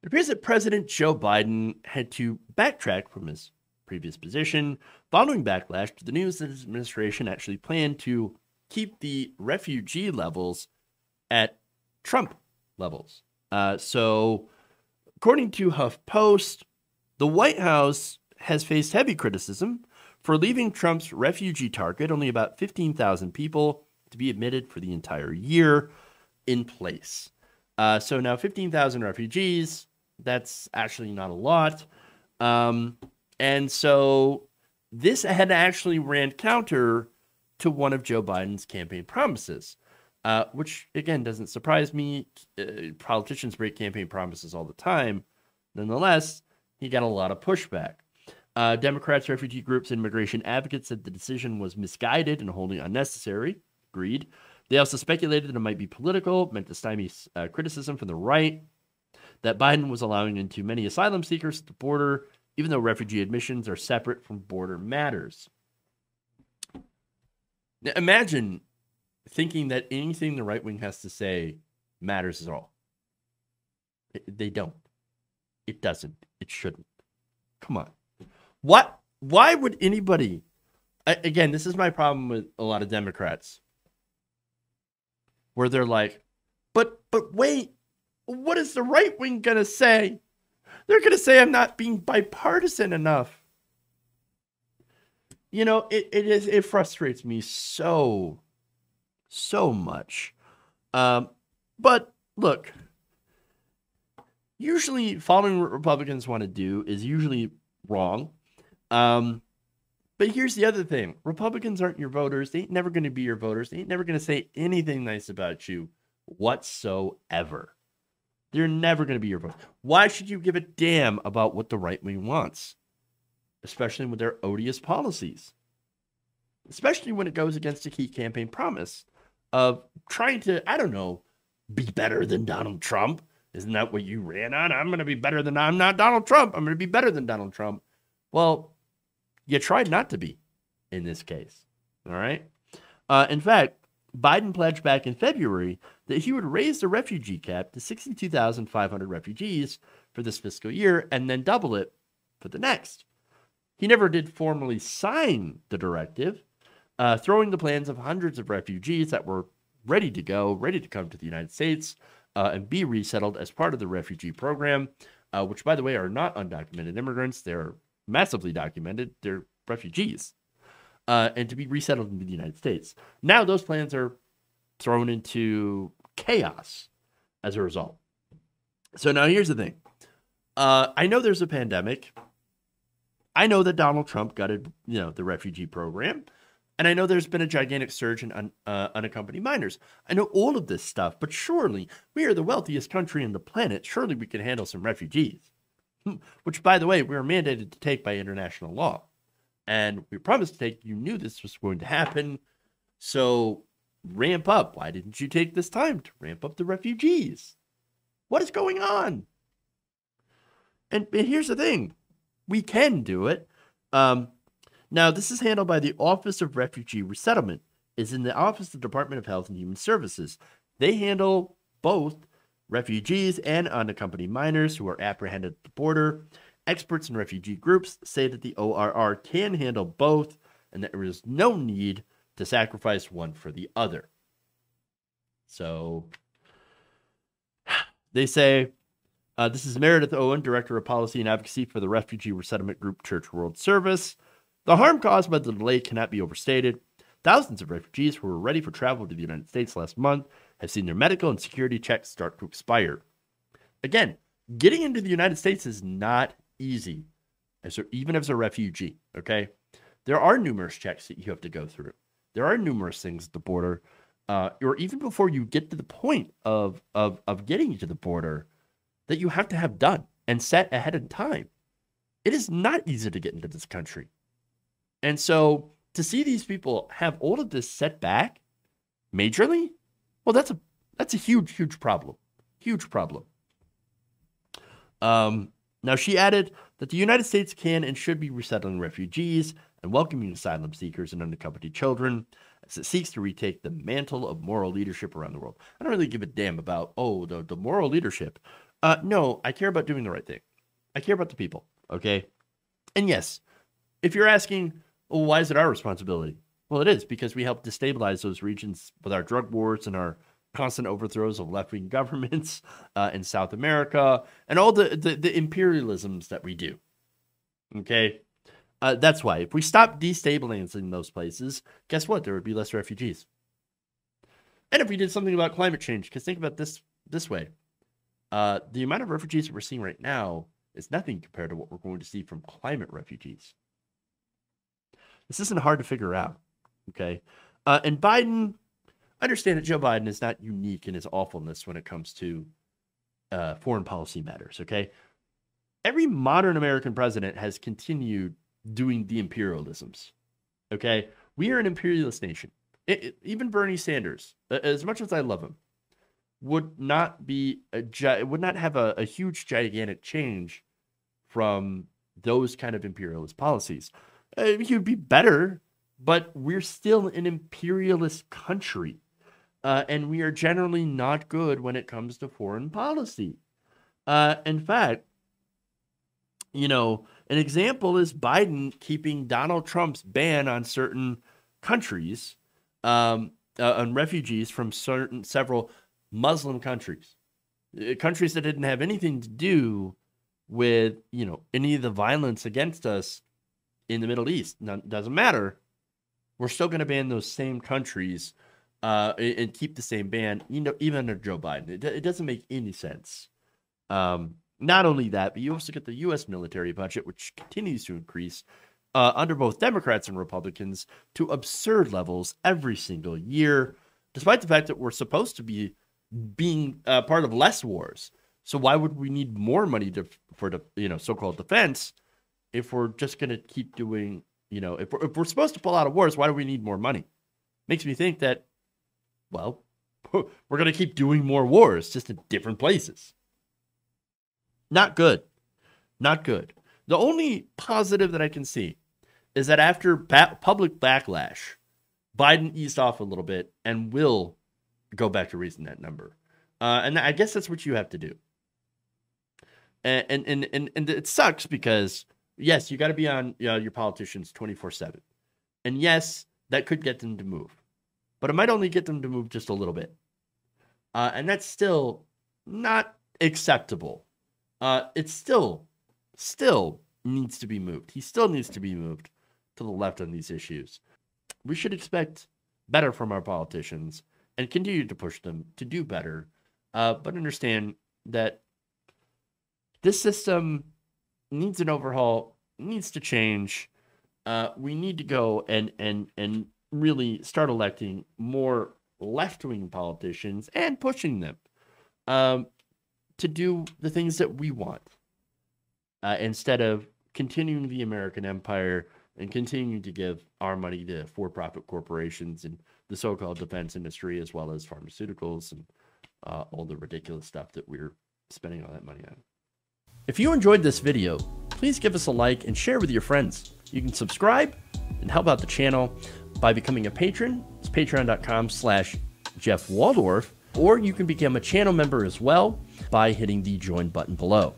It appears that President Joe Biden had to backtrack from his previous position following backlash to the news that his administration actually planned to keep the refugee levels at Trump levels. According to HuffPost, the White House has faced heavy criticism for leaving Trump's refugee target, only about 15,000 people to be admitted for the entire year, in place. So now 15,000 refugees, that's actually not a lot. And so this had actually ran counter to one of Joe Biden's campaign promises, which, again, doesn't surprise me. Politicians break campaign promises all the time. Nonetheless, he got a lot of pushback. Democrats, refugee groups, and immigration advocates said the decision was misguided and wholly unnecessary. Agreed. They also speculated that it might be political, meant to stymie criticism from the right, that Biden was allowing in too many asylum seekers at the border, even though refugee admissions are separate from border matters. Now, imagine thinking that anything the right wing has to say matters at all. They don't. It doesn't. It shouldn't. Come on. What? Why would anybody? Again, this is my problem with a lot of Democrats, where they're like, but wait, what is the right wing gonna say? They're gonna say I'm not being bipartisan enough. You know, it frustrates me so much. But look, usually following what Republicans want to do is usually wrong. But here's the other thing. Republicans aren't your voters. They ain't never going to be your voters. They ain't never going to say anything nice about you whatsoever. They're never going to be your voters. Why should you give a damn about what the right wing wants? Especially with their odious policies. Especially when it goes against a key campaign promise of trying to, I don't know, be better than Donald Trump. Isn't that what you ran on? I'm going to be better than, I'm not Donald Trump. I'm going to be better than Donald Trump. Well, you tried not to be in this case. All right. In fact, Biden pledged back in February that he would raise the refugee cap to 62,500 refugees for this fiscal year and then double it for the next. He never did formally sign the directive, throwing the plans of hundreds of refugees that were ready to go, ready to come to the United States and be resettled as part of the refugee program, which, by the way, are not undocumented immigrants. They're massively documented. They're refugees, and to be resettled into the United States. Now those plans are thrown into chaos as a result. So now here's the thing. I know there's a pandemic. I know that Donald Trump gutted, the refugee program. And I know there's been a gigantic surge in unaccompanied minors. I know all of this stuff, but surely we are the wealthiest country on the planet. Surely we can handle some refugees. Which, by the way, we are mandated to take by international law. And we promised to take. You knew this was going to happen. So ramp up. Why didn't you take this time to ramp up the refugees? What is going on? And here's the thing. We can do it. Now, this is handled by the Office of Refugee Resettlement. It's in the Office of the Department of Health and Human Services. They handle both refugees and unaccompanied minors who are apprehended at the border. Experts in refugee groups say that the ORR can handle both and that there is no need to sacrifice one for the other. So they say, this is Meredith Owen, Director of Policy and Advocacy for the refugee resettlement group Church World Service. The harm caused by the delay cannot be overstated. Thousands of refugees who were ready for travel to the United States last month have seen their medical and security checks start to expire. Again, getting into the United States is not easy, even as a refugee, okay? There are numerous checks that you have to go through. There are numerous things at the border, or even before you get to the point of getting to the border, that you have to have done and set ahead of time. It is not easy to get into this country. And so to see these people have all of this set back majorly, well, that's a huge problem. Huge problem. Now, she added that the United States can and should be resettling refugees and welcoming asylum seekers and unaccompanied children as it seeks to retake the mantle of moral leadership around the world. I don't really give a damn about, the moral leadership. No, I care about doing the right thing. I care about the people, okay? And yes, if you're asking, well, why is it our responsibility? Well, it is because we help destabilize those regions with our drug wars and our constant overthrows of left-wing governments in South America and all the imperialisms that we do, okay? That's why. If we stop destabilizing those places, guess what? There would be less refugees. And if we did something about climate change, because think about this way. The amount of refugees that we're seeing right now is nothing compared to what we're going to see from climate refugees. This isn't hard to figure out, okay? And Biden, I understand that Joe Biden is not unique in his awfulness when it comes to foreign policy matters, okay? Every modern American president has continued doing the imperialisms, okay? We are an imperialist nation. Even Bernie Sanders, as much as I love him, would not have a huge, gigantic change from those kind of imperialist policies. He would be better, but we're still an imperialist country. And we are generally not good when it comes to foreign policy. In fact, an example is Biden keeping Donald Trump's ban on certain countries, on refugees from several Muslim countries, countries that didn't have anything to do with, any of the violence against us in the Middle East. Now, it doesn't matter. We're still going to ban those same countries and keep the same ban, even under Joe Biden. It doesn't make any sense. Not only that, but you also get the U.S. military budget, which continues to increase under both Democrats and Republicans to absurd levels every single year, despite the fact that we're supposed to be being part of less wars. So why would we need more money for the so-called defense if we're just going to keep doing, if we're supposed to pull out of wars, why do we need more money? Makes me think that, well, we're going to keep doing more wars, just in different places. Not good. Not good. The only positive that I can see is that after public backlash, Biden eased off a little bit and will go back to raising that number. And I guess that's what you have to do. And it sucks because, yes, you got to be on your politicians 24/7. And yes, that could get them to move. But it might only get them to move just a little bit. And that's still not acceptable. It still needs to be moved. He still needs to be moved to the left on these issues. We should expect better from our politicians and continue to push them to do better. But understand that this system needs an overhaul, needs to change. We need to go and really start electing more left-wing politicians and pushing them to do the things that we want instead of continuing the American empire and continuing to give our money to for-profit corporations and the so-called defense industry, as well as pharmaceuticals and all the ridiculous stuff that we're spending all that money on. If you enjoyed this video, please give us a like and share with your friends. You can subscribe and help out the channel by becoming a patron. It's patreon.com/Jeff Waldorf, or you can become a channel member as well by hitting the join button below.